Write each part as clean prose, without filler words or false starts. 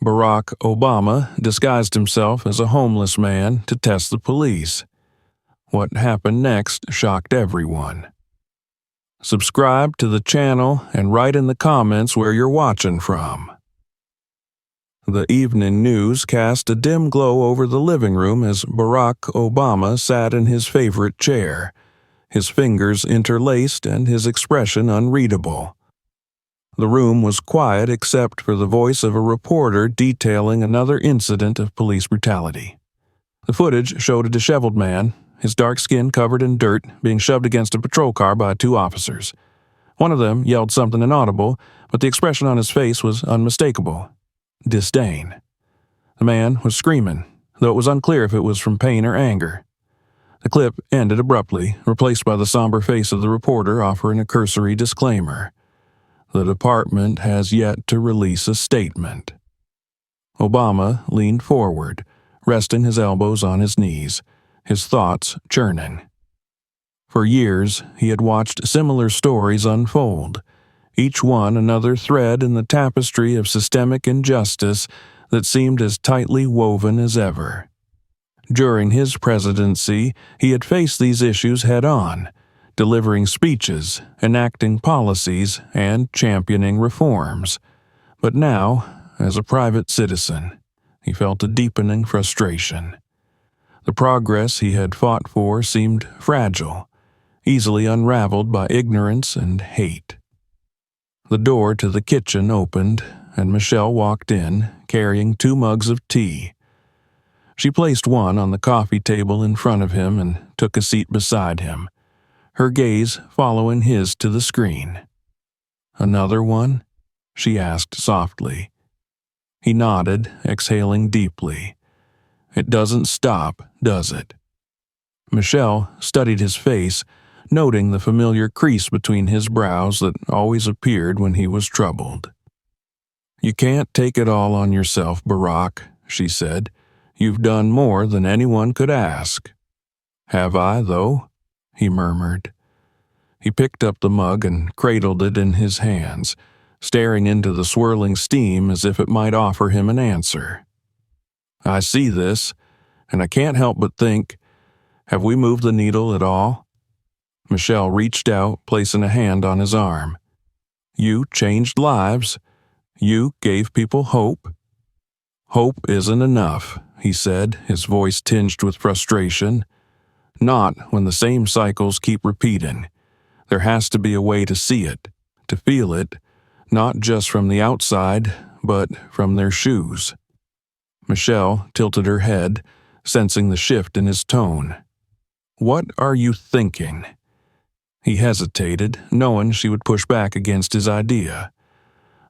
Barack Obama disguised himself as a homeless man to test the police. What happened next shocked everyone. Subscribe to the channel and write in the comments where you're watching from. The evening news cast a dim glow over the living room as Barack Obama sat in his favorite chair, his fingers interlaced and his expression unreadable. The room was quiet except for the voice of a reporter detailing another incident of police brutality. The footage showed a disheveled man, his dark skin covered in dirt, being shoved against a patrol car by two officers. One of them yelled something inaudible, but the expression on his face was unmistakable: disdain. The man was screaming, though it was unclear if it was from pain or anger. The clip ended abruptly, replaced by the somber face of the reporter offering a cursory disclaimer. The department has yet to release a statement. Obama leaned forward, resting his elbows on his knees, his thoughts churning. For years, he had watched similar stories unfold, each one another thread in the tapestry of systemic injustice that seemed as tightly woven as ever. During his presidency, he had faced these issues head-on, delivering speeches, enacting policies, and championing reforms. But now, as a private citizen, he felt a deepening frustration. The progress he had fought for seemed fragile, easily unraveled by ignorance and hate. The door to the kitchen opened, and Michelle walked in, carrying 2 mugs of tea. She placed one on the coffee table in front of him and took a seat beside him, her gaze following his to the screen. "Another one?" she asked softly. He nodded, exhaling deeply. "It doesn't stop, does it?" Michelle studied his face, noting the familiar crease between his brows that always appeared when he was troubled. "You can't take it all on yourself, Barack," she said. "You've done more than anyone could ask." "Have I, though?" he murmured. He picked up the mug and cradled it in his hands, staring into the swirling steam as if it might offer him an answer. "I see this, and I can't help but think, have we moved the needle at all?" Michelle reached out, placing a hand on his arm. "You changed lives. You gave people hope." "Hope isn't enough," he said, his voice tinged with frustration. "Not when the same cycles keep repeating. There has to be a way to see it, to feel it, not just from the outside, but from their shoes." Michelle tilted her head, sensing the shift in his tone. "What are you thinking?" He hesitated, knowing she would push back against his idea.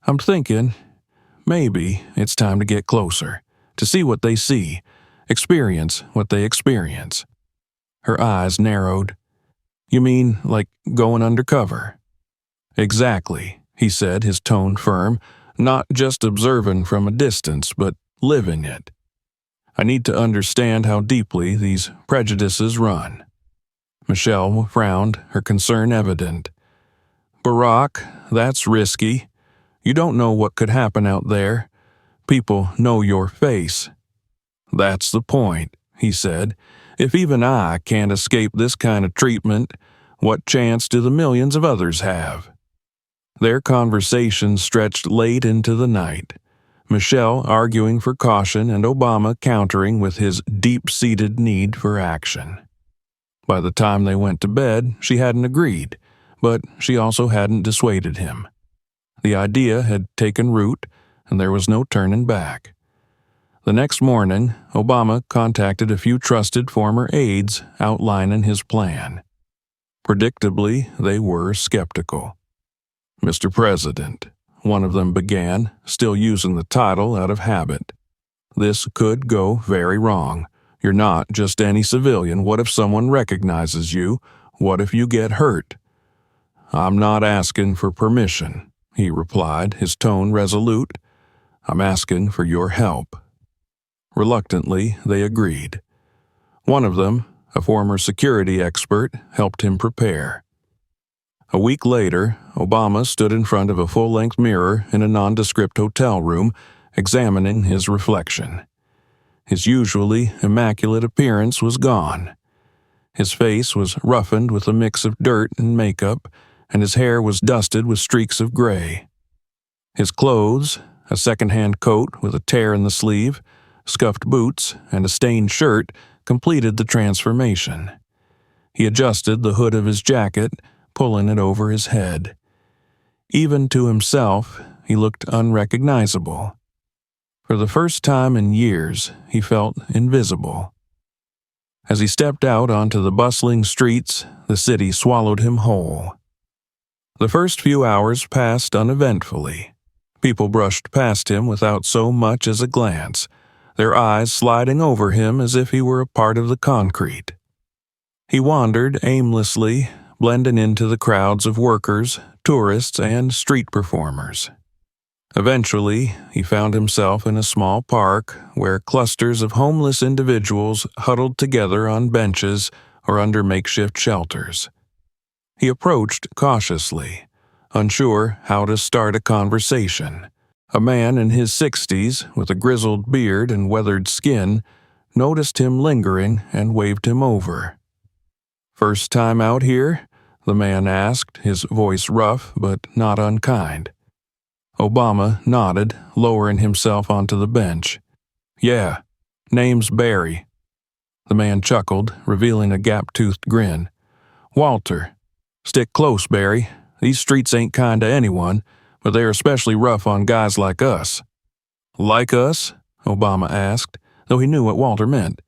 "I'm thinking, maybe it's time to get closer, to see what they see, experience what they experience." Her eyes narrowed. "You mean like going undercover?" "Exactly," he said, his tone firm, "not just observing from a distance, but living it. I need to understand how deeply these prejudices run." Michelle frowned, her concern evident. "Barack, that's risky. You don't know what could happen out there. People know your face." "That's the point," he said. "If even I can't escape this kind of treatment, what chance do the millions of others have?" Their conversation stretched late into the night, Michelle arguing for caution and Obama countering with his deep-seated need for action. By the time they went to bed, she hadn't agreed, but she also hadn't dissuaded him. The idea had taken root, and there was no turning back. The next morning, Obama contacted a few trusted former aides outlining his plan. Predictably, they were skeptical. "Mr. President," one of them began, still using the title out of habit, "this could go very wrong. You're not just any civilian. What if someone recognizes you? What if you get hurt?" "I'm not asking for permission," he replied, his tone resolute. "I'm asking for your help." Reluctantly, they agreed. One of them, a former security expert, helped him prepare. A week later, Obama stood in front of a full-length mirror in a nondescript hotel room, examining his reflection. His usually immaculate appearance was gone. His face was roughened with a mix of dirt and makeup, and his hair was dusted with streaks of gray. His clothes, a second-hand coat with a tear in the sleeve, scuffed boots, and a stained shirt, completed the transformation. He adjusted the hood of his jacket, pulling it over his head. Even to himself, he looked unrecognizable. For the first time in years, he felt invisible. As he stepped out onto the bustling streets, the city swallowed him whole. The first few hours passed uneventfully. People brushed past him without so much as a glance, their eyes sliding over him as if he were a part of the concrete. He wandered aimlessly, blending into the crowds of workers, tourists, and street performers. Eventually, he found himself in a small park where clusters of homeless individuals huddled together on benches or under makeshift shelters. He approached cautiously, unsure how to start a conversation. A man in his 60s, with a grizzled beard and weathered skin, noticed him lingering and waved him over. "First time out here?" the man asked, his voice rough but not unkind. Obama nodded, lowering himself onto the bench. "Yeah, name's Barry." The man chuckled, revealing a gap-toothed grin. "Walter. Stick close, Barry. These streets ain't kind to anyone, but they're especially rough on guys like us." "Like us?" Obama asked, though he knew what Walter meant.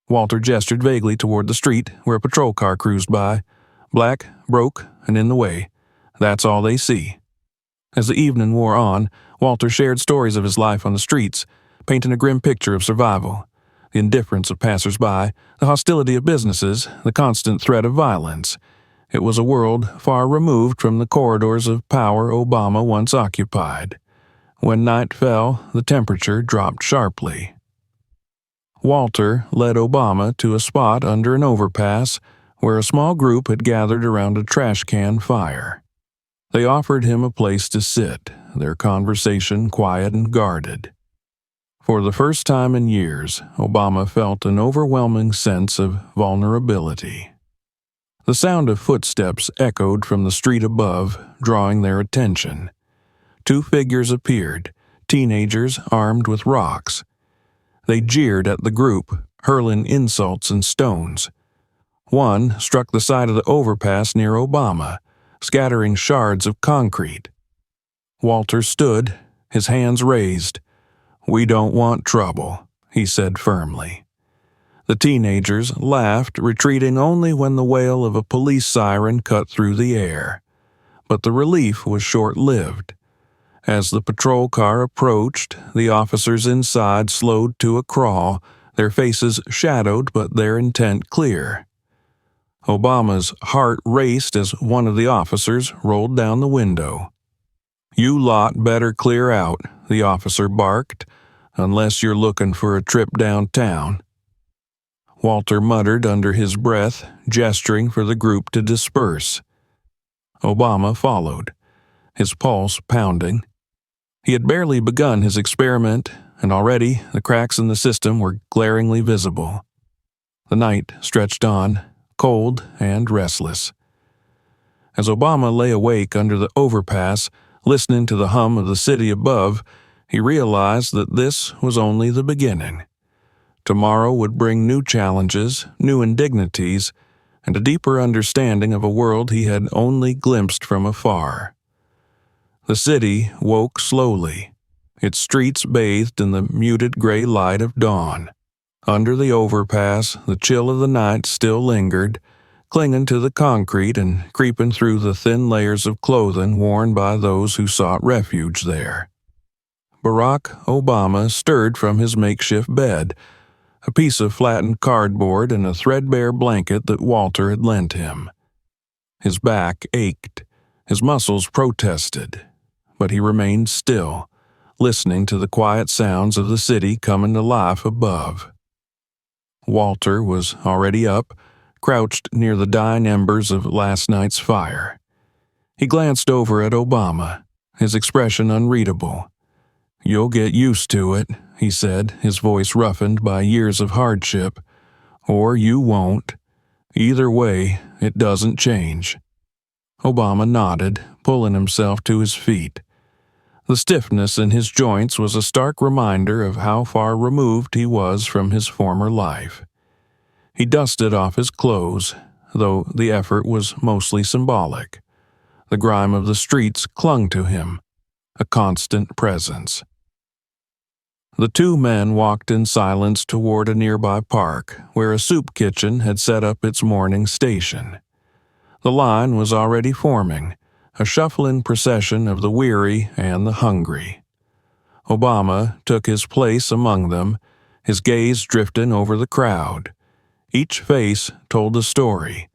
Walter gestured vaguely toward the street where a patrol car cruised by. Black, broke, and in the way. That's all they see. As the evening wore on, Walter shared stories of his life on the streets, painting a grim picture of survival. The indifference of passers-by, the hostility of businesses, the constant threat of violence. It was a world far removed from the corridors of power Obama once occupied. When night fell, the temperature dropped sharply. Walter led Obama to a spot under an overpass where a small group had gathered around a trash can fire. They offered him a place to sit, their conversation quiet and guarded. For the first time in years, Obama felt an overwhelming sense of vulnerability. The sound of footsteps echoed from the street above, drawing their attention. Two figures appeared, teenagers armed with rocks. They jeered at the group, hurling insults and stones. One struck the side of the overpass near Obama, scattering shards of concrete. Walter stood, his hands raised. "We don't want trouble," he said firmly. The teenagers laughed, retreating only when the wail of a police siren cut through the air. But the relief was short-lived. As the patrol car approached, the officers inside slowed to a crawl, their faces shadowed but their intent clear. Obama's heart raced as one of the officers rolled down the window. "You lot better clear out," the officer barked, "unless you're looking for a trip downtown." Walter muttered under his breath, gesturing for the group to disperse. Obama followed, his pulse pounding. He had barely begun his experiment, and already the cracks in the system were glaringly visible. The night stretched on, cold and restless. As Obama lay awake under the overpass, listening to the hum of the city above, he realized that this was only the beginning. Tomorrow would bring new challenges, new indignities, and a deeper understanding of a world he had only glimpsed from afar. The city woke slowly, its streets bathed in the muted gray light of dawn. Under the overpass, the chill of the night still lingered, clinging to the concrete and creeping through the thin layers of clothing worn by those who sought refuge there. Barack Obama stirred from his makeshift bed, a piece of flattened cardboard and a threadbare blanket that Walter had lent him. His back ached, his muscles protested, but he remained still, listening to the quiet sounds of the city coming to life above. Walter was already up, crouched near the dying embers of last night's fire. He glanced over at Obama, his expression unreadable. "You'll get used to it," he said, his voice roughened by years of hardship. "Or you won't. Either way, it doesn't change." Obama nodded, pulling himself to his feet. The stiffness in his joints was a stark reminder of how far removed he was from his former life. He dusted off his clothes, though the effort was mostly symbolic. The grime of the streets clung to him, a constant presence. The two men walked in silence toward a nearby park, where a soup kitchen had set up its morning station. The line was already forming, a shuffling procession of the weary and the hungry. Obama took his place among them, his gaze drifting over the crowd. Each face told a story,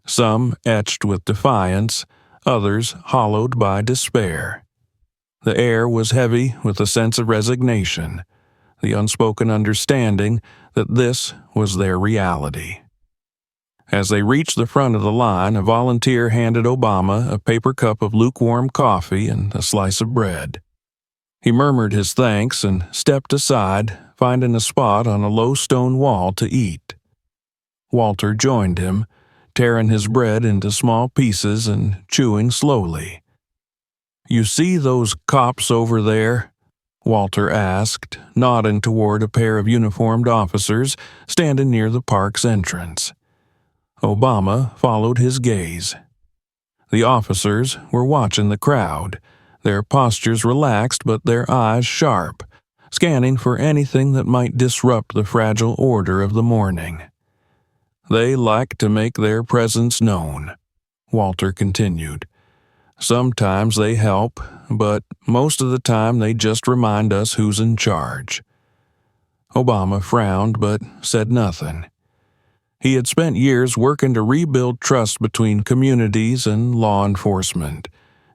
some etched with defiance, others hollowed by despair. The air was heavy with a sense of resignation, the unspoken understanding that this was their reality. As they reached the front of the line, a volunteer handed Obama a paper cup of lukewarm coffee and a slice of bread. He murmured his thanks and stepped aside, finding a spot on a low stone wall to eat. Walter joined him, tearing his bread into small pieces and chewing slowly. "You see those cops over there?" Walter asked, nodding toward a pair of uniformed officers standing near the park's entrance. Obama followed his gaze. The officers were watching the crowd, their postures relaxed but their eyes sharp, scanning for anything that might disrupt the fragile order of the morning. "They like to make their presence known," Walter continued. "Sometimes they help, but most of the time they just remind us who's in charge." Obama frowned but said nothing. He had spent years working to rebuild trust between communities and law enforcement,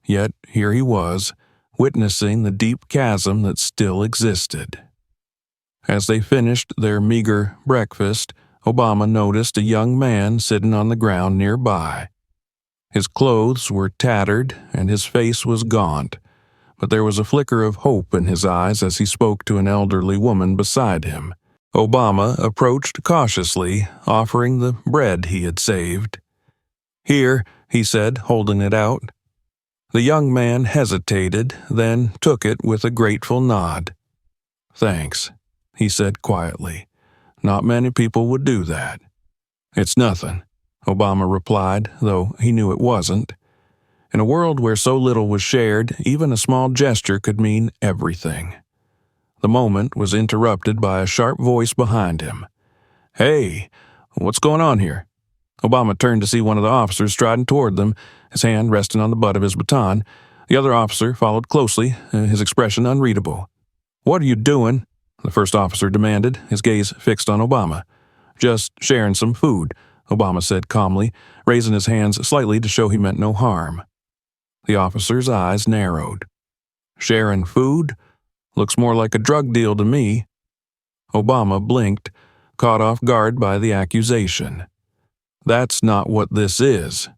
yet here he was, witnessing the deep chasm that still existed. As they finished their meager breakfast, Obama noticed a young man sitting on the ground nearby. His clothes were tattered and his face was gaunt, but there was a flicker of hope in his eyes as he spoke to an elderly woman beside him. Obama approached cautiously, offering the bread he had saved. "Here," he said, holding it out. The young man hesitated, then took it with a grateful nod. "Thanks," he said quietly. "Not many people would do that." "It's nothing," Obama replied, though he knew it wasn't. In a world where so little was shared, even a small gesture could mean everything. The moment was interrupted by a sharp voice behind him. "Hey, what's going on here?" Obama turned to see one of the officers striding toward them, his hand resting on the butt of his baton. The other officer followed closely, his expression unreadable. "What are you doing?" the first officer demanded, his gaze fixed on Obama. "Just sharing some food," Obama said calmly, raising his hands slightly to show he meant no harm. The officer's eyes narrowed. "Sharing food? Looks more like a drug deal to me." Obama blinked, caught off guard by the accusation. "That's not what this is."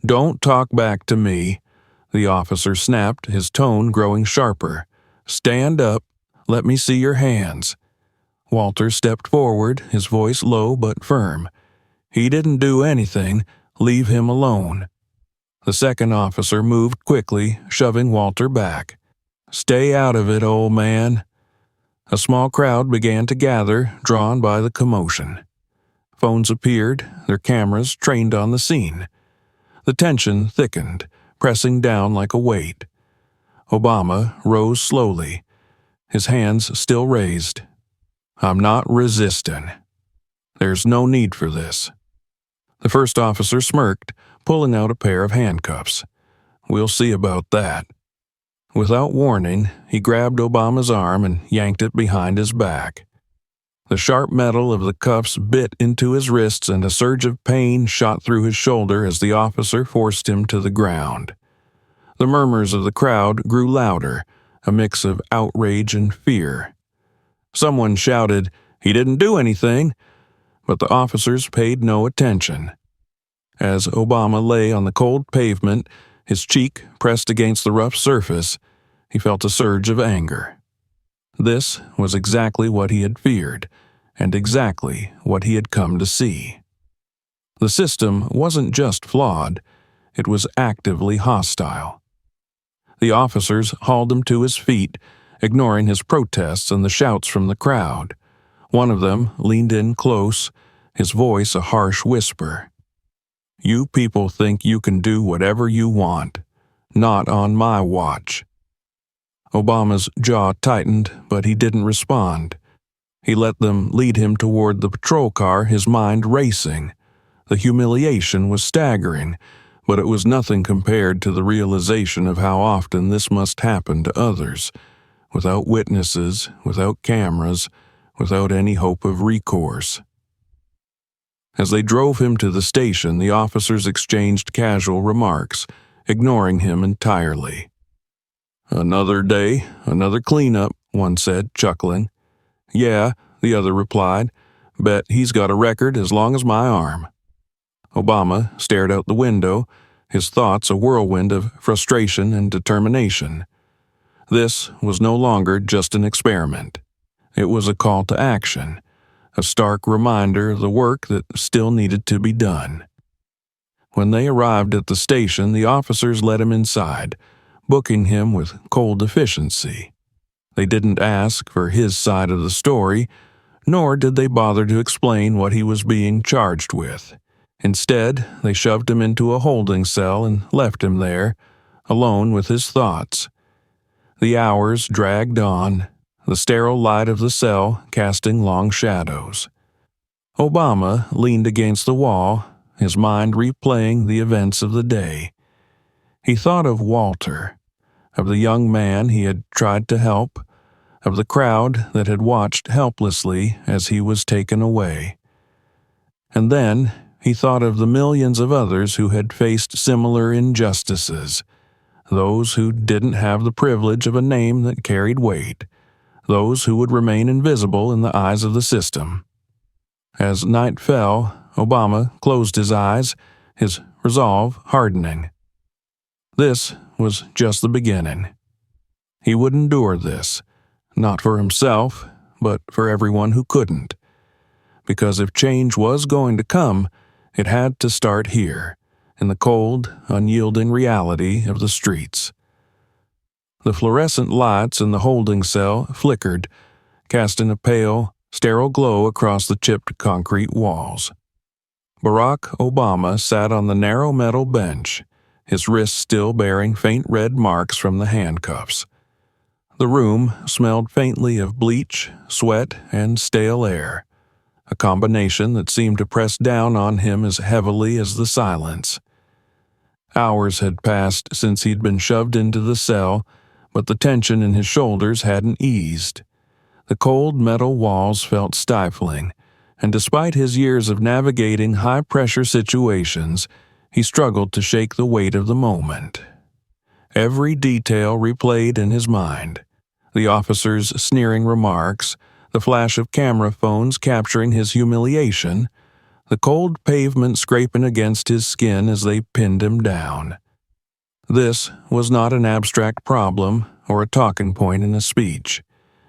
"Don't talk back to me," the officer snapped, his tone growing sharper. "Stand up. Let me see your hands." Walter stepped forward, his voice low but firm. "He didn't do anything. Leave him alone." The second officer moved quickly, shoving Walter back. "Stay out of it, old man." A small crowd began to gather, drawn by the commotion. Phones appeared, their cameras trained on the scene. The tension thickened, pressing down like a weight. Obama rose slowly, his hands still raised. "I'm not resisting. There's no need for this." The first officer smirked, pulling out a pair of handcuffs. "We'll see about that." Without warning, he grabbed Obama's arm and yanked it behind his back. The sharp metal of the cuffs bit into his wrists and a surge of pain shot through his shoulder as the officer forced him to the ground. The murmurs of the crowd grew louder, a mix of outrage and fear. Someone shouted, "He didn't do anything," but the officers paid no attention. As Obama lay on the cold pavement, his cheek pressed against the rough surface, he felt a surge of anger. This was exactly what he had feared, and exactly what he had come to see. The system wasn't just flawed, it was actively hostile. The officers hauled him to his feet, ignoring his protests and the shouts from the crowd. One of them leaned in close, his voice a harsh whisper. "You people think you can do whatever you want. Not on my watch." Obama's jaw tightened, but he didn't respond. He let them lead him toward the patrol car, his mind racing. The humiliation was staggering, but it was nothing compared to the realization of how often this must happen to others, without witnesses, without cameras, without any hope of recourse. As they drove him to the station, the officers exchanged casual remarks, ignoring him entirely. "Another day, another cleanup," one said, chuckling. "Yeah," the other replied. "Bet he's got a record as long as my arm." Obama stared out the window, his thoughts a whirlwind of frustration and determination. This was no longer just an experiment. It was a call to action, a stark reminder of the work that still needed to be done. When they arrived at the station, the officers let him inside, booking him with cold efficiency. They didn't ask for his side of the story, nor did they bother to explain what he was being charged with. Instead, they shoved him into a holding cell and left him there, alone with his thoughts. The hours dragged on, the sterile light of the cell casting long shadows. Obama leaned against the wall, his mind replaying the events of the day. He thought of Walter, of the young man he had tried to help, of the crowd that had watched helplessly as he was taken away. And then he thought of the millions of others who had faced similar injustices, those who didn't have the privilege of a name that carried weight, those who would remain invisible in the eyes of the system. As night fell, Obama closed his eyes, his resolve hardening. This was just the beginning. He would endure this, not for himself, but for everyone who couldn't. Because if change was going to come, it had to start here, in the cold, unyielding reality of the streets. The fluorescent lights in the holding cell flickered, casting a pale, sterile glow across the chipped concrete walls. Barack Obama sat on the narrow metal bench, his wrists still bearing faint red marks from the handcuffs. The room smelled faintly of bleach, sweat, and stale air, a combination that seemed to press down on him as heavily as the silence. Hours had passed since he'd been shoved into the cell, but the tension in his shoulders hadn't eased. The cold metal walls felt stifling, and despite his years of navigating high-pressure situations, he struggled to shake the weight of the moment. Every detail replayed in his mind. The officers' sneering remarks, the flash of camera phones capturing his humiliation, the cold pavement scraping against his skin as they pinned him down. This was not an abstract problem or a talking point in a speech.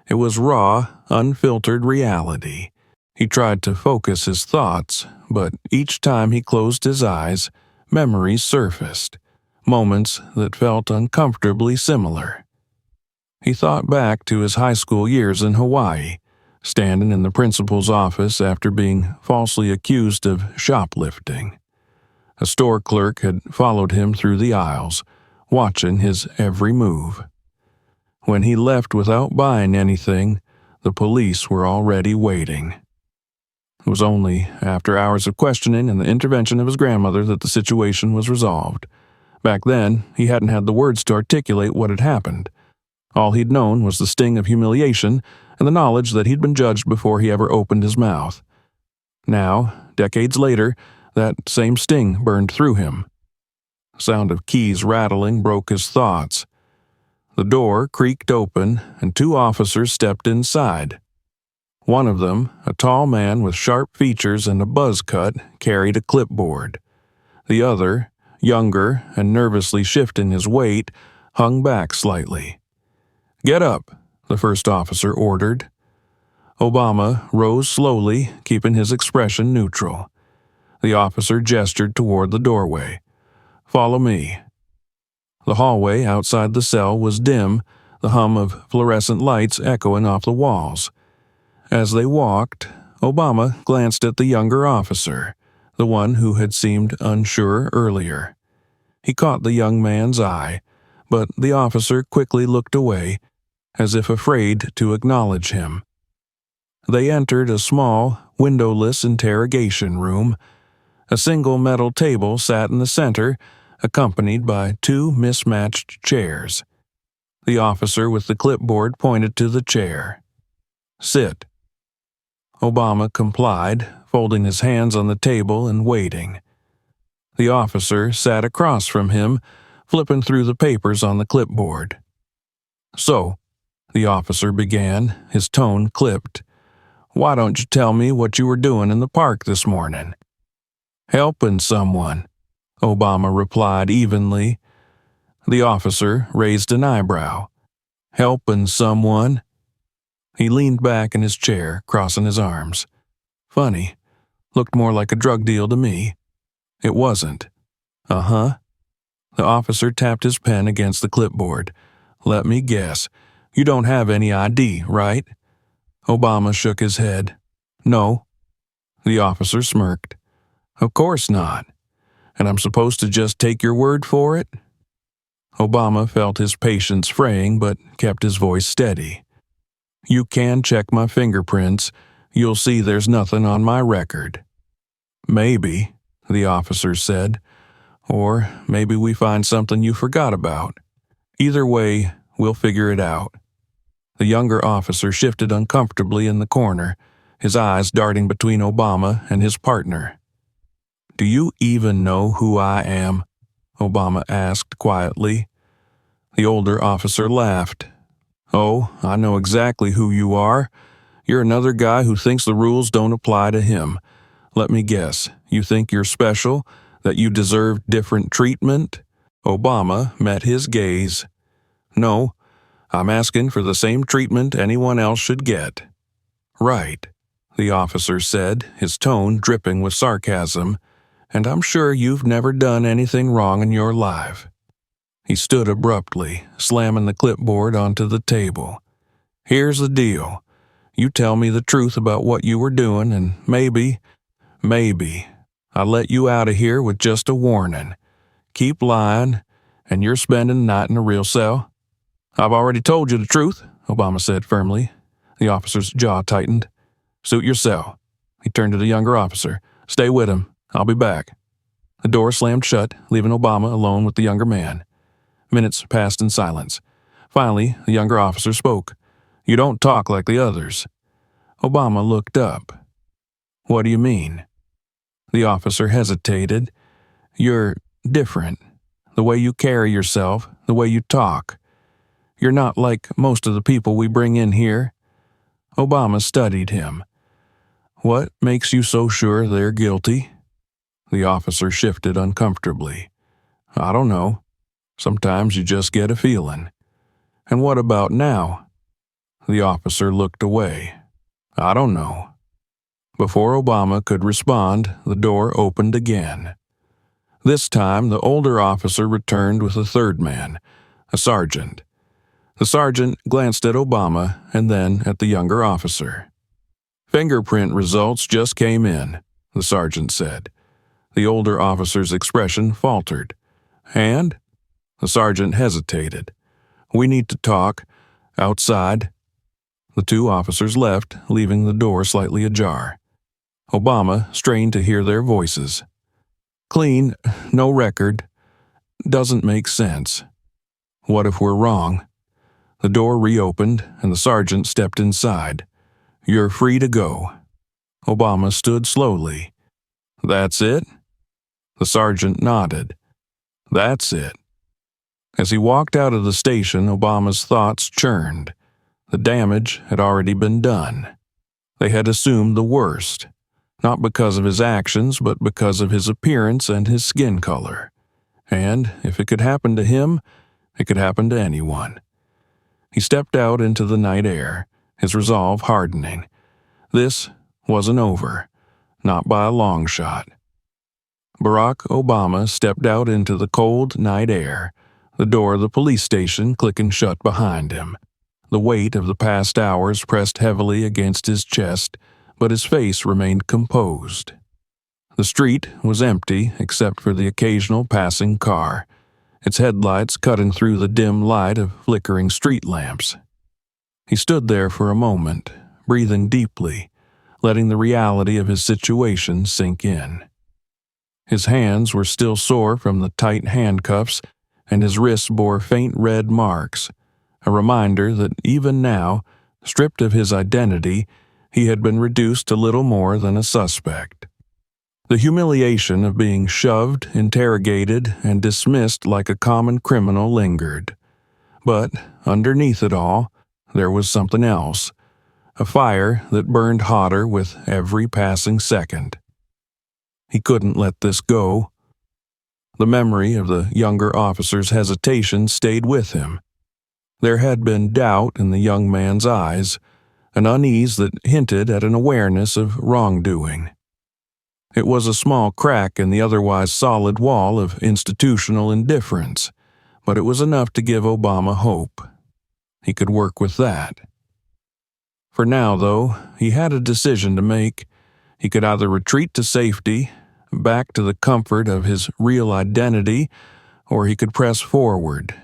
It was raw, unfiltered reality. He tried to focus his thoughts, but each time he closed his eyes, memories surfaced, moments that felt uncomfortably similar. He thought back to his high school years in Hawaii, standing in the principal's office after being falsely accused of shoplifting. A store clerk had followed him through the aisles, watching his every move. When he left without buying anything, the police were already waiting. It was only after hours of questioning and the intervention of his grandmother that the situation was resolved. Back then, he hadn't had the words to articulate what had happened. All he'd known was the sting of humiliation and the knowledge that he'd been judged before he ever opened his mouth. Now, decades later, that same sting burned through him. The sound of keys rattling broke his thoughts. The door creaked open, and two officers stepped inside. One of them, a tall man with sharp features and a buzz cut, carried a clipboard. The other, younger and nervously shifting his weight, hung back slightly. "Get up," the first officer ordered. Obama rose slowly, keeping his expression neutral. The officer gestured toward the doorway. "Follow me." The hallway outside the cell was dim, the hum of fluorescent lights echoing off the walls. As they walked, Obama glanced at the younger officer, the one who had seemed unsure earlier. He caught the young man's eye, but the officer quickly looked away, as if afraid to acknowledge him. They entered a small, windowless interrogation room. A single metal table sat in the center, accompanied by two mismatched chairs. The officer with the clipboard pointed to the chair. "Sit." Obama complied, folding his hands on the table and waiting. The officer sat across from him, flipping through the papers on the clipboard. "So," the officer began, his tone clipped, "why don't you tell me what you were doing in the park this morning?" "Helping someone," Obama replied evenly. The officer raised an eyebrow. "Helping someone?" He leaned back in his chair, crossing his arms. "Funny. Looked more like a drug deal to me." "It wasn't." "Uh-huh." The officer tapped his pen against the clipboard. "Let me guess. You don't have any ID, right?" Obama shook his head. "No." The officer smirked. "Of course not. And I'm supposed to just take your word for it?" Obama felt his patience fraying but kept his voice steady. "You can check my fingerprints. You'll see there's nothing on my record." "Maybe," the officer said. "Or maybe we find something you forgot about. Either way, we'll figure it out." The younger officer shifted uncomfortably in the corner, his eyes darting between Obama and his partner. "Do you even know who I am?" Obama asked quietly. The older officer laughed. "Oh, I know exactly who you are. You're another guy who thinks the rules don't apply to him. Let me guess, you think you're special, that you deserve different treatment?" Obama met his gaze. "No, I'm asking for the same treatment anyone else should get." "Right," the officer said, his tone dripping with sarcasm. "And I'm sure you've never done anything wrong in your life." He stood abruptly, slamming the clipboard onto the table. "Here's the deal. You tell me the truth about what you were doing, and maybe, I let you out of here with just a warning. Keep lying, and you're spending the night in a real cell." "I've already told you the truth," Obama said firmly. The officer's jaw tightened. "Suit your cell." He turned to the younger officer. "Stay with him. I'll be back." The door slammed shut, leaving Obama alone with the younger man. Minutes passed in silence. Finally, the younger officer spoke. "You don't talk like the others." Obama looked up. "What do you mean?" The officer hesitated. "You're different. The way you carry yourself, the way you talk. You're not like most of the people we bring in here." Obama studied him. "What makes you so sure they're guilty?" The officer shifted uncomfortably. "I don't know. Sometimes you just get a feeling." "And what about now?" The officer looked away. "I don't know." Before Obama could respond, the door opened again. This time, the older officer returned with a third man, a sergeant. The sergeant glanced at Obama and then at the younger officer. "Fingerprint results just came in," the sergeant said. The older officer's expression faltered. "And?" The sergeant hesitated. "We need to talk. Outside." The two officers left, leaving the door slightly ajar. Obama strained to hear their voices. "Clean, no record. Doesn't make sense. What if we're wrong?" The door reopened, and the sergeant stepped inside. "You're free to go." Obama stood slowly. "That's it?" The sergeant nodded. "That's it." As he walked out of the station, Obama's thoughts churned. The damage had already been done. They had assumed the worst, not because of his actions, but because of his appearance and his skin color. And if it could happen to him, it could happen to anyone. He stepped out into the night air, his resolve hardening. This wasn't over, not by a long shot. Barack Obama stepped out into the cold night air, the door of the police station clicking shut behind him. The weight of the past hours pressed heavily against his chest, but his face remained composed. The street was empty except for the occasional passing car, its headlights cutting through the dim light of flickering street lamps. He stood there for a moment, breathing deeply, letting the reality of his situation sink in. His hands were still sore from the tight handcuffs, and his wrists bore faint red marks, a reminder that even now, stripped of his identity, he had been reduced to little more than a suspect. The humiliation of being shoved, interrogated, and dismissed like a common criminal lingered. But underneath it all, there was something else, a fire that burned hotter with every passing second. He couldn't let this go. The memory of the younger officer's hesitation stayed with him. There had been doubt in the young man's eyes, an unease that hinted at an awareness of wrongdoing. It was a small crack in the otherwise solid wall of institutional indifference, but it was enough to give Obama hope. He could work with that. For now, though, he had a decision to make. He could either retreat to safety, back to the comfort of his real identity, or he could press forward,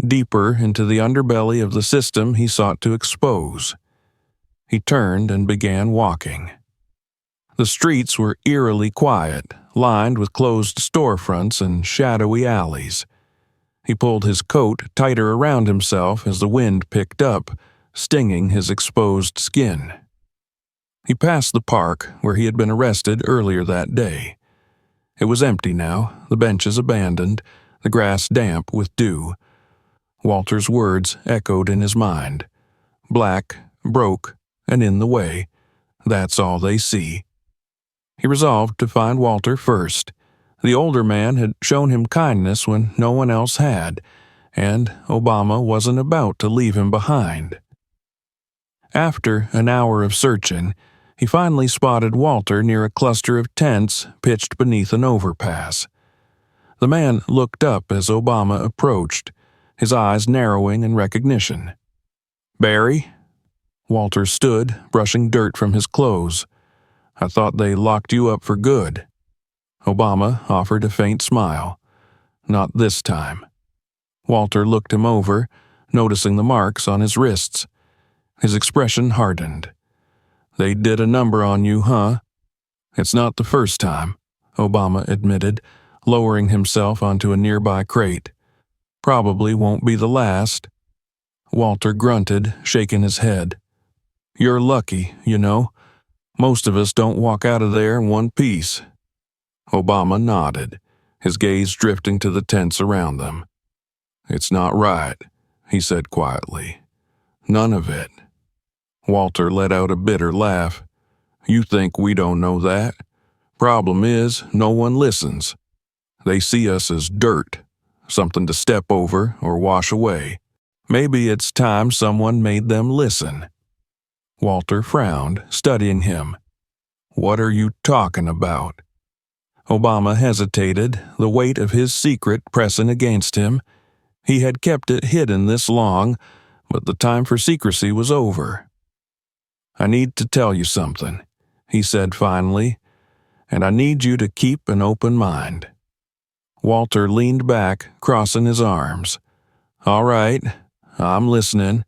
deeper into the underbelly of the system he sought to expose. He turned and began walking. The streets were eerily quiet, lined with closed storefronts and shadowy alleys. He pulled his coat tighter around himself as the wind picked up, stinging his exposed skin. He passed the park where he had been arrested earlier that day. It was empty now, the benches abandoned, the grass damp with dew. Walter's words echoed in his mind. Black, broke, and in the way. That's all they see. He resolved to find Walter first. The older man had shown him kindness when no one else had, and Obama wasn't about to leave him behind. After an hour of searching, he finally spotted Walter near a cluster of tents pitched beneath an overpass. The man looked up as Obama approached, his eyes narrowing in recognition. "Barry?" Walter stood, brushing dirt from his clothes. "I thought they locked you up for good." Obama offered a faint smile. "Not this time." Walter looked him over, noticing the marks on his wrists. His expression hardened. "They did a number on you, huh?" "It's not the first time," Obama admitted, lowering himself onto a nearby crate. "Probably won't be the last." Walter grunted, shaking his head. "You're lucky, you know. Most of us don't walk out of there in one piece." Obama nodded, his gaze drifting to the tents around them. "It's not right," he said quietly. "None of it." Walter let out a bitter laugh. "You think we don't know that? Problem is, no one listens. They see us as dirt, something to step over or wash away. Maybe it's time someone made them listen." Walter frowned, studying him. "What are you talking about?" Obama hesitated, the weight of his secret pressing against him. He had kept it hidden this long, but the time for secrecy was over. "I need to tell you something," he said finally, "and I need you to keep an open mind." Walter leaned back, crossing his arms. "All right, I'm listening."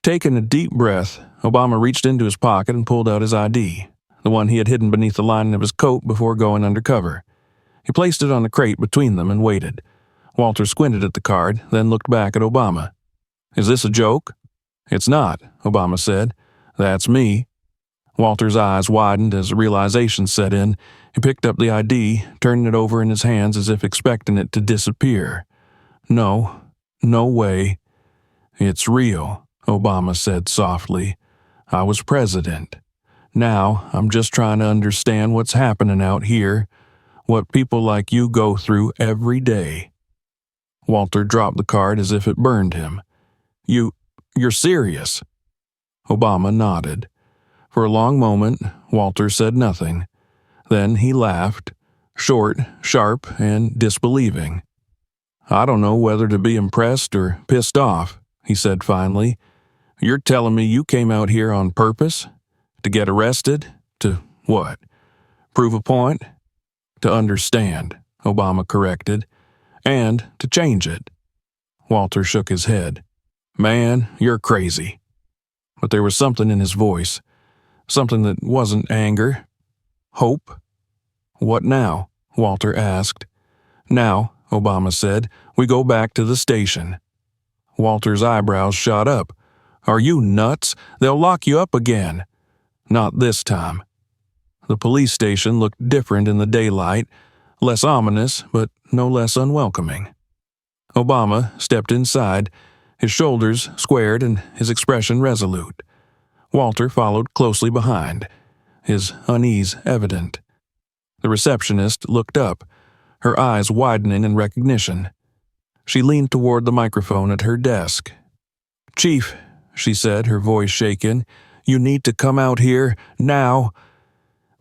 Taking a deep breath, Obama reached into his pocket and pulled out his ID, the one he had hidden beneath the lining of his coat before going undercover. He placed it on the crate between them and waited. Walter squinted at the card, then looked back at Obama. "Is this a joke?" "It's not," Obama said. "That's me." Walter's eyes widened as a realization set in. He picked up the ID, turning it over in his hands as if expecting it to disappear. "No way." "It's real," Obama said softly. "I was president. Now I'm just trying to understand what's happening out here, what people like you go through every day." Walter dropped the card as if it burned him. You You're serious?" Obama nodded. For a long moment, Walter said nothing. Then he laughed, short, sharp, and disbelieving. "I don't know whether to be impressed or pissed off," he said finally. "You're telling me you came out here on purpose? To get arrested? To what? Prove a point?" "To understand," Obama corrected. "And to change it." Walter shook his head. "Man, you're crazy." But there was something in his voice. Something that wasn't anger. Hope. "What now?" Walter asked. "Now," Obama said, "we go back to the station." Walter's eyebrows shot up. "Are you nuts? They'll lock you up again." "Not this time." The police station looked different in the daylight, less ominous, but no less unwelcoming. Obama stepped inside, his shoulders squared and his expression resolute. Walter followed closely behind, his unease evident. The receptionist looked up, her eyes widening in recognition. She leaned toward the microphone at her desk. "Chief," she said, her voice shaken, "you need to come out here, now."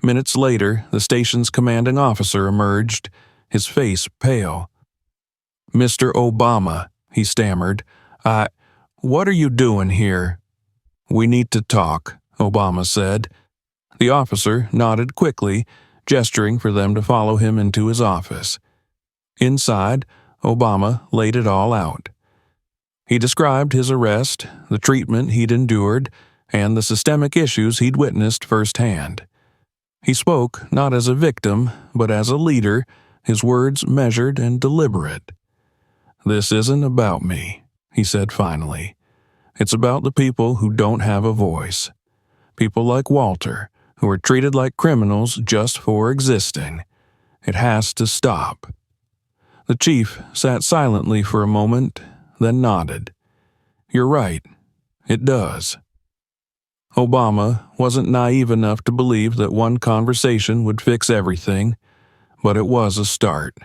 Minutes later, the station's commanding officer emerged, his face pale. "Mr. Obama," he stammered, "what are you doing here?" "We need to talk," Obama said. The officer nodded quickly, gesturing for them to follow him into his office. Inside, Obama laid it all out. He described his arrest, the treatment he'd endured, and the systemic issues he'd witnessed firsthand. He spoke not as a victim, but as a leader, his words measured and deliberate. "This isn't about me," he said finally. "It's about the people who don't have a voice. People like Walter, who are treated like criminals just for existing. It has to stop." The chief sat silently for a moment, then nodded. "You're right. It does." Obama wasn't naive enough to believe that one conversation would fix everything, but it was a start.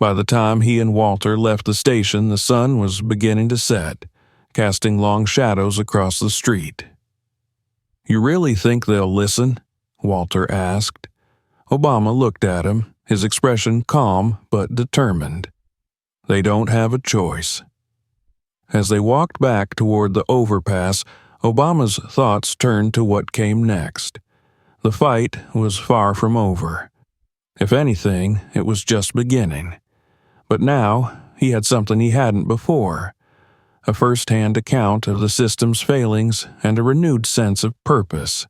By the time he and Walter left the station, the sun was beginning to set, casting long shadows across the street. "You really think they'll listen?" Walter asked. Obama looked at him, his expression calm but determined. "They don't have a choice." As they walked back toward the overpass, Obama's thoughts turned to what came next. The fight was far from over. If anything, it was just beginning. But now, he had something he hadn't before. A first-hand account of the system's failings and a renewed sense of purpose.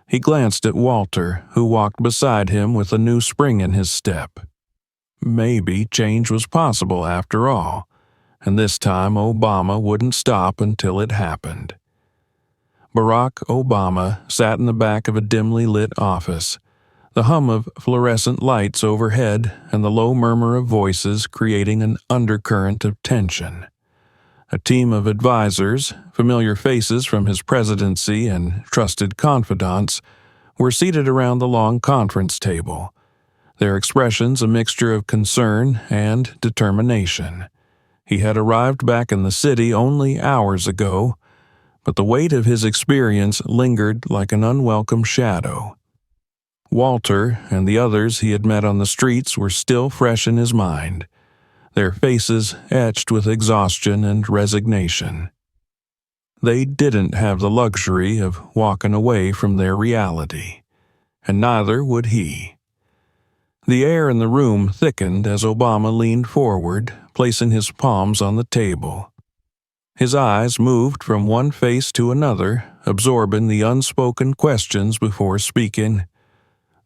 He glanced at Walter, who walked beside him with a new spring in his step. Maybe change was possible after all, and this time Obama wouldn't stop until it happened. Barack Obama sat in the back of a dimly lit office, the hum of fluorescent lights overhead and the low murmur of voices creating an undercurrent of tension. A team of advisors, familiar faces from his presidency and trusted confidants, were seated around the long conference table, their expressions a mixture of concern and determination. He had arrived back in the city only hours ago, but the weight of his experience lingered like an unwelcome shadow. Walter and the others he had met on the streets were still fresh in his mind, their faces etched with exhaustion and resignation. They didn't have the luxury of walking away from their reality, and neither would he. The air in the room thickened as Obama leaned forward, placing his palms on the table. His eyes moved from one face to another, absorbing the unspoken questions before speaking.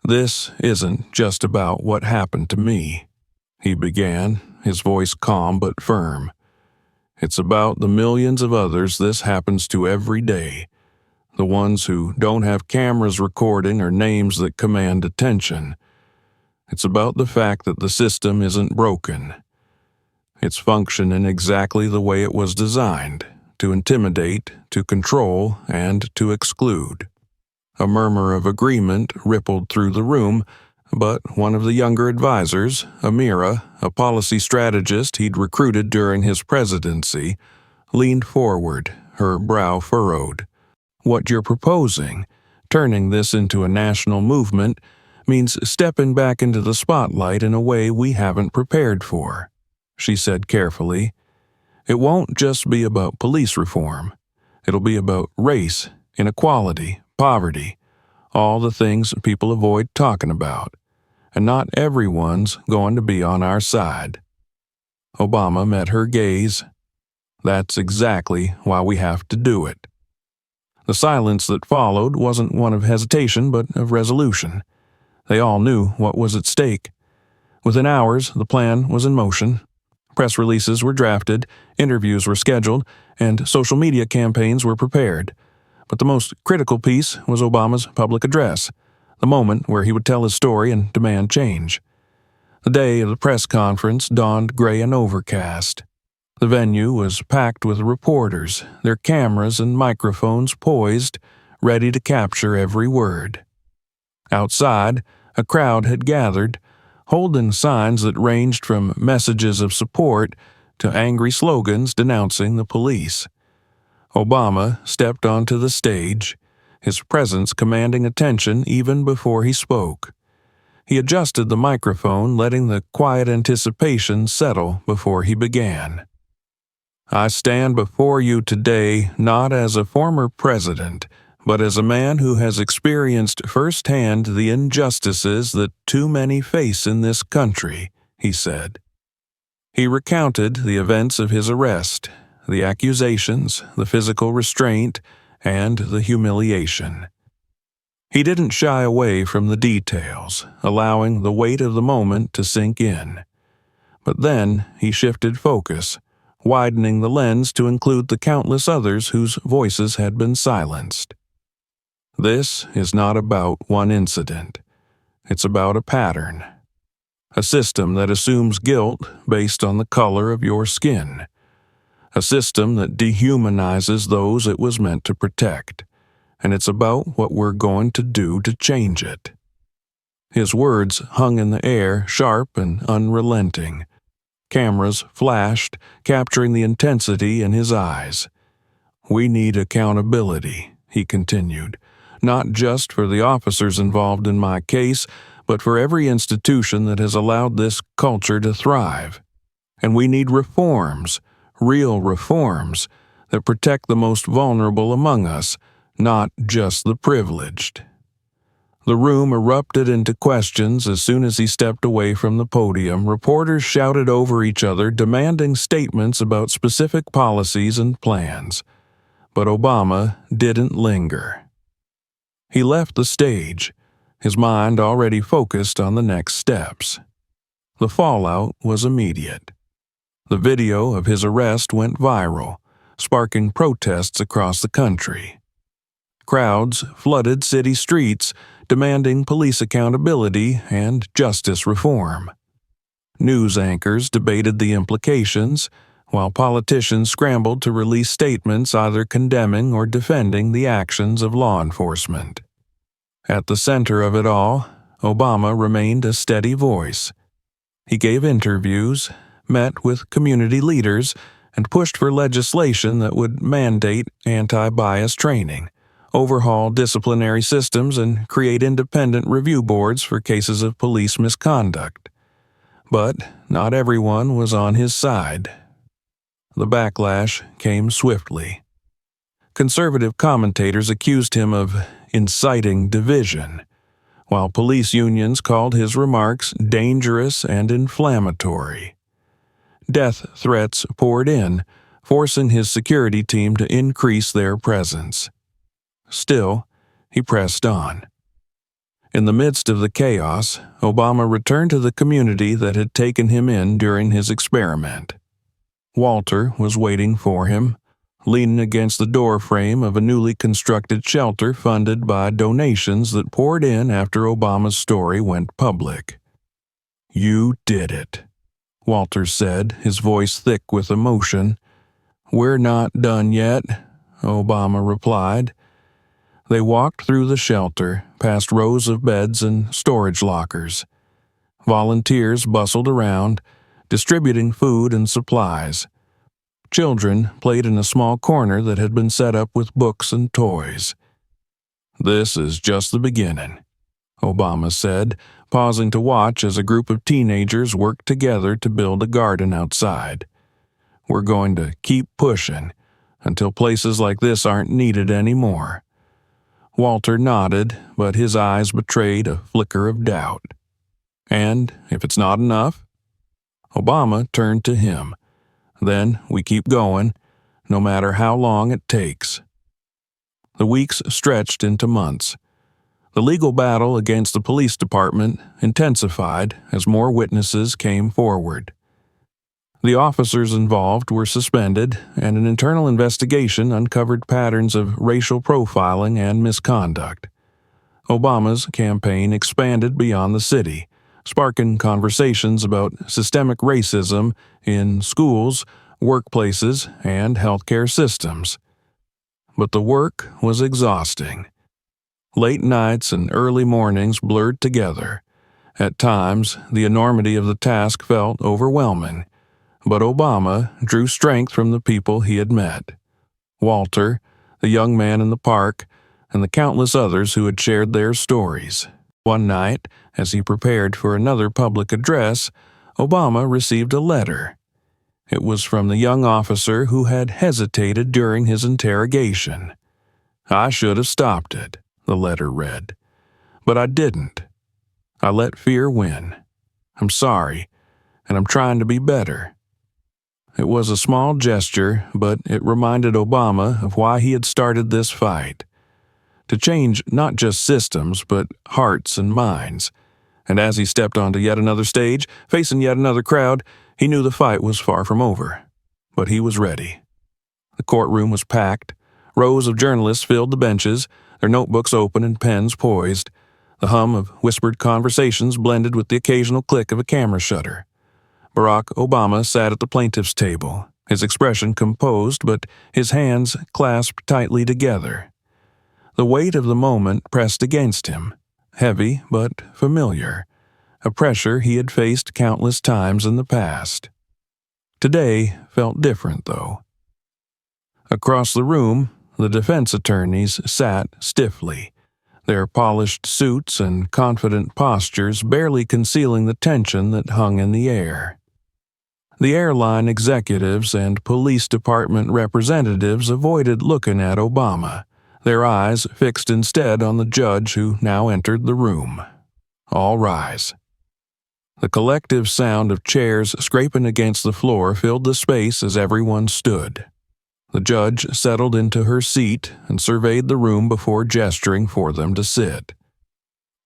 "This isn't just about what happened to me," he began, his voice calm but firm. "It's about the millions of others this happens to every day, the ones who don't have cameras recording or names that command attention. It's about the fact that the system isn't broken. It's functioning exactly the way it was designed, to intimidate, to control, and to exclude." A murmur of agreement rippled through the room, but one of the younger advisors, Amira, a policy strategist he'd recruited during his presidency, leaned forward, her brow furrowed. What you're proposing, turning this into a national movement, means stepping back into the spotlight in a way we haven't prepared for, she said carefully. It won't just be about police reform. It'll be about race, inequality, poverty, all the things people avoid talking about. And not everyone's going to be on our side. Obama met her gaze. That's exactly why we have to do it. The silence that followed wasn't one of hesitation, but of resolution. They all knew what was at stake. Within hours, the plan was in motion. Press releases were drafted, interviews were scheduled, and social media campaigns were prepared. But the most critical piece was Obama's public address, the moment where he would tell his story and demand change. The day of the press conference dawned gray and overcast. The venue was packed with reporters, their cameras and microphones poised, ready to capture every word. Outside, a crowd had gathered, holding signs that ranged from messages of support to angry slogans denouncing the police. Obama stepped onto the stage, his presence commanding attention even before he spoke. He adjusted the microphone, letting the quiet anticipation settle before he began. I stand before you today not as a former president, but as a man who has experienced firsthand the injustices that too many face in this country, he said. He recounted the events of his arrest, the accusations, the physical restraint, and the humiliation. He didn't shy away from the details, allowing the weight of the moment to sink in. But then he shifted focus, widening the lens to include the countless others whose voices had been silenced. This is not about one incident. It's about a pattern. A system that assumes guilt based on the color of your skin. A system that dehumanizes those it was meant to protect. And it's about what we're going to do to change it. His words hung in the air, sharp and unrelenting. Cameras flashed, capturing the intensity in his eyes. We need accountability, he continued, not just for the officers involved in my case, but for every institution that has allowed this culture to thrive. And we need reforms, real reforms, that protect the most vulnerable among us, not just the privileged. The room erupted into questions as soon as he stepped away from the podium. Reporters shouted over each other, demanding statements about specific policies and plans. But Obama didn't linger. He left the stage, his mind already focused on the next steps. The fallout was immediate. The video of his arrest went viral, sparking protests across the country. Crowds flooded city streets, demanding police accountability and justice reform. News anchors debated the implications, while politicians scrambled to release statements either condemning or defending the actions of law enforcement. At the center of it all, Obama remained a steady voice. He gave interviews, met with community leaders, and pushed for legislation that would mandate anti-bias training, overhaul disciplinary systems, and create independent review boards for cases of police misconduct. But not everyone was on his side. The backlash came swiftly. Conservative commentators accused him of inciting division, while police unions called his remarks dangerous and inflammatory. Death threats poured in, forcing his security team to increase their presence. Still, he pressed on. In the midst of the chaos, Obama returned to the community that had taken him in during his experiment. Walter was waiting for him, leaning against the doorframe of a newly constructed shelter funded by donations that poured in after Obama's story went public. "You did it," Walter said, his voice thick with emotion. "We're not done yet," Obama replied. They walked through the shelter, past rows of beds and storage lockers. Volunteers bustled around, distributing food and supplies. Children played in a small corner that had been set up with books and toys. "This is just the beginning," Obama said, pausing to watch as a group of teenagers worked together to build a garden outside. "We're going to keep pushing until places like this aren't needed anymore." Walter nodded, but his eyes betrayed a flicker of doubt. "And if it's not enough?" Obama turned to him. "Then we keep going, no matter how long it takes." The weeks stretched into months. The legal battle against the police department intensified as more witnesses came forward. The officers involved were suspended, and an internal investigation uncovered patterns of racial profiling and misconduct. Obama's campaign expanded beyond the city, sparking conversations about systemic racism in schools, workplaces, and healthcare systems. But the work was exhausting. Late nights and early mornings blurred together. At times, the enormity of the task felt overwhelming, but Obama drew strength from the people he had met. Walter, the young man in the park, and the countless others who had shared their stories. One night, as he prepared for another public address, Obama received a letter. It was from the young officer who had hesitated during his interrogation. "I should have stopped it," the letter read. "But I didn't. I let fear win. I'm sorry, and I'm trying to be better." It was a small gesture, but it reminded Obama of why he had started this fight. To change not just systems, but hearts and minds. And as he stepped onto yet another stage, facing yet another crowd, he knew the fight was far from over. But he was ready. The courtroom was packed. Rows of journalists filled the benches, their notebooks open and pens poised. The hum of whispered conversations blended with the occasional click of a camera shutter. Barack Obama sat at the plaintiff's table, his expression composed, but his hands clasped tightly together. The weight of the moment pressed against him, heavy but familiar, a pressure he had faced countless times in the past. Today felt different, though. Across the room, the defense attorneys sat stiffly, their polished suits and confident postures barely concealing the tension that hung in the air. The airline executives and police department representatives avoided looking at Obama, their eyes fixed instead on the judge who now entered the room. All rise. The collective sound of chairs scraping against the floor filled the space as everyone stood. The judge settled into her seat and surveyed the room before gesturing for them to sit.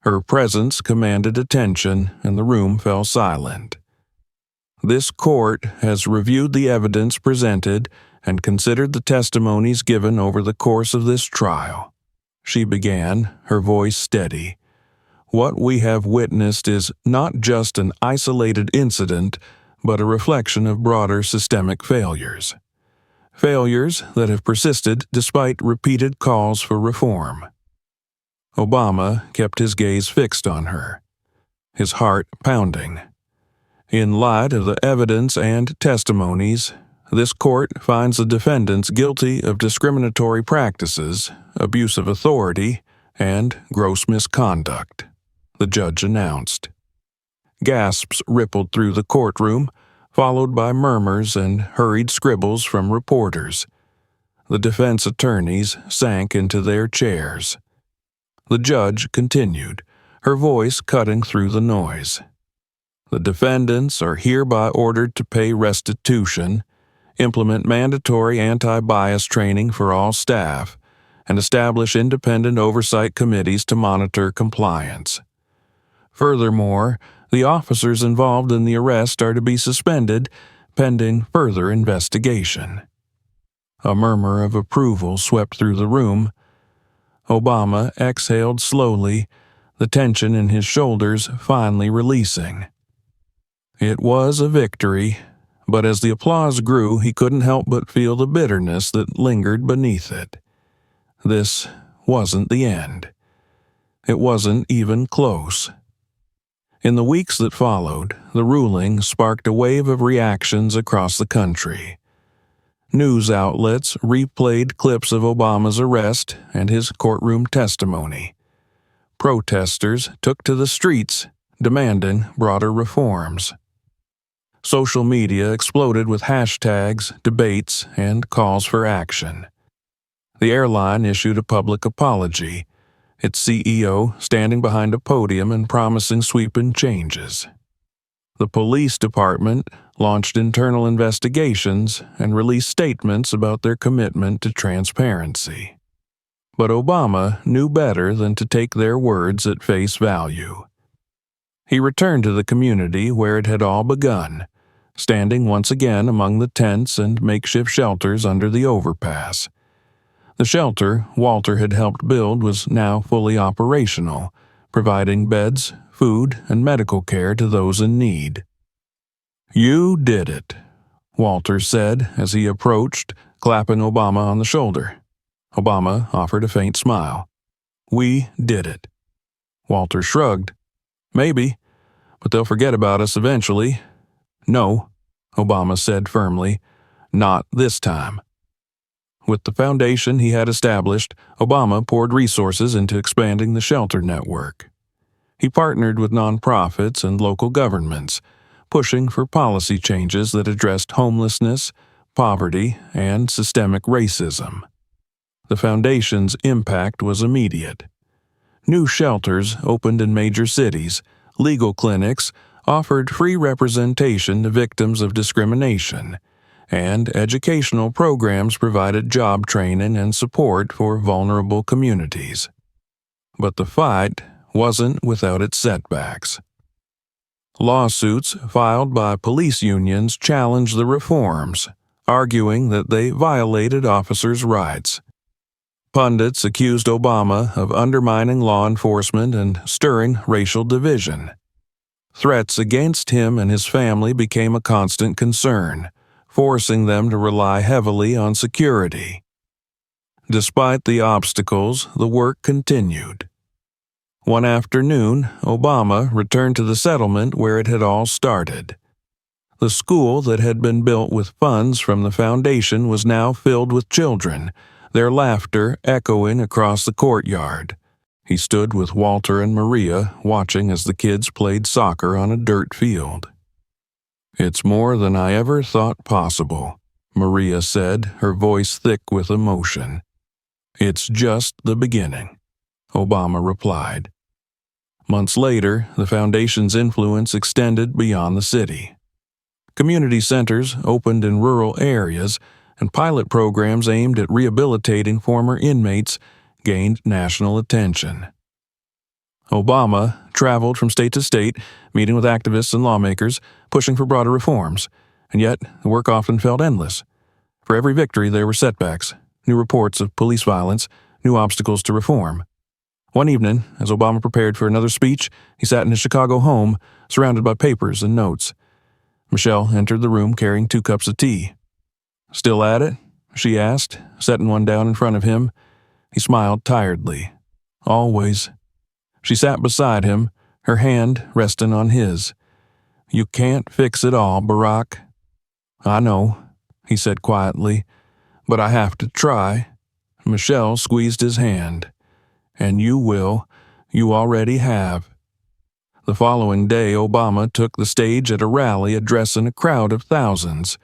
Her presence commanded attention, and the room fell silent. "This court has reviewed the evidence presented and considered the testimonies given over the course of this trial," she began, her voice steady. "What we have witnessed is not just an isolated incident, but a reflection of broader systemic failures. Failures that have persisted despite repeated calls for reform." Obama kept his gaze fixed on her, his heart pounding. "In light of the evidence and testimonies, this court finds the defendants guilty of discriminatory practices, abuse of authority, and gross misconduct," the judge announced. Gasps rippled through the courtroom, followed by murmurs and hurried scribbles from reporters. The defense attorneys sank into their chairs. The judge continued, her voice cutting through the noise. "The defendants are hereby ordered to pay restitution, implement mandatory anti-bias training for all staff, and establish independent oversight committees to monitor compliance. Furthermore, the officers involved in the arrest are to be suspended pending further investigation." A murmur of approval swept through the room. Obama exhaled slowly, the tension in his shoulders finally releasing. It was a victory, but as the applause grew, he couldn't help but feel the bitterness that lingered beneath it. This wasn't the end. It wasn't even close. In the weeks that followed, the ruling sparked a wave of reactions across the country. News outlets replayed clips of Obama's arrest and his courtroom testimony. Protesters took to the streets, demanding broader reforms. Social media exploded with hashtags, debates, and calls for action. The airline issued a public apology, its CEO standing behind a podium and promising sweeping changes. The police department launched internal investigations and released statements about their commitment to transparency. But Obama knew better than to take their words at face value. He returned to the community where it had all begun, standing once again among the tents and makeshift shelters under the overpass. The shelter Walter had helped build was now fully operational, providing beds, food, and medical care to those in need. "You did it," Walter said as he approached, clapping Obama on the shoulder. Obama offered a faint smile. "We did it." Walter shrugged. "Maybe, but they'll forget about us eventually." "No," Obama said firmly, "not this time." With the foundation he had established, Obama poured resources into expanding the shelter network. He partnered with nonprofits and local governments, pushing for policy changes that addressed homelessness, poverty, and systemic racism. The foundation's impact was immediate. New shelters opened in major cities, legal clinics offered free representation to victims of discrimination, and educational programs provided job training and support for vulnerable communities. But the fight wasn't without its setbacks. Lawsuits filed by police unions challenged the reforms, arguing that they violated officers' rights. Pundits accused Obama of undermining law enforcement and stirring racial division. Threats against him and his family became a constant concern, forcing them to rely heavily on security. Despite the obstacles, the work continued. One afternoon, Obama returned to the settlement where it had all started. The school that had been built with funds from the foundation was now filled with children, their laughter echoing across the courtyard. He stood with Walter and Maria, watching as the kids played soccer on a dirt field. "It's more than I ever thought possible," Maria said, her voice thick with emotion. "It's just the beginning," Obama replied. Months later, the foundation's influence extended beyond the city. Community centers opened in rural areas, and pilot programs aimed at rehabilitating former inmates gained national attention. Obama traveled from state to state, meeting with activists and lawmakers, pushing for broader reforms, and yet the work often felt endless. For every victory there were setbacks, new reports of police violence, new obstacles to reform. One evening, as Obama prepared for another speech, he sat in his Chicago home, surrounded by papers and notes. Michelle entered the room carrying 2 cups of tea. "Still at it?" she asked, setting one down in front of him. He smiled tiredly. "Always." She sat beside him, her hand resting on his. "You can't fix it all, Barack." "I know," he said quietly, "but I have to try." Michelle squeezed his hand. "And you will. You already have." The following day, Obama took the stage at a rally addressing a crowd of thousands.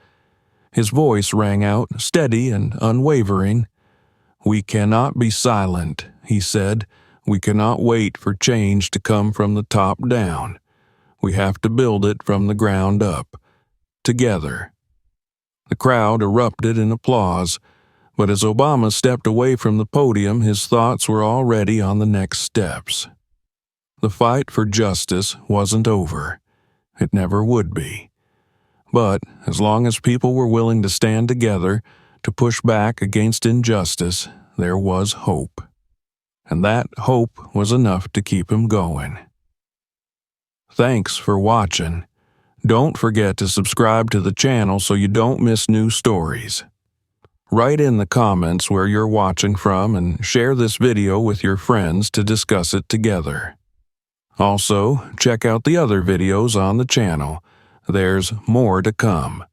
His voice rang out, steady and unwavering. "We cannot be silent," he said. "We cannot wait for change to come from the top down. We have to build it from the ground up. Together." The crowd erupted in applause, but as Obama stepped away from the podium, his thoughts were already on the next steps. The fight for justice wasn't over. It never would be. But as long as people were willing to stand together, to push back against injustice, there was hope. And that hope was enough to keep him going. Thanks for watching. Don't forget to subscribe to the channel so you don't miss new stories. Write in the comments where you're watching from and share this video with your friends to discuss it together. Also, check out the other videos on the channel. There's more to come.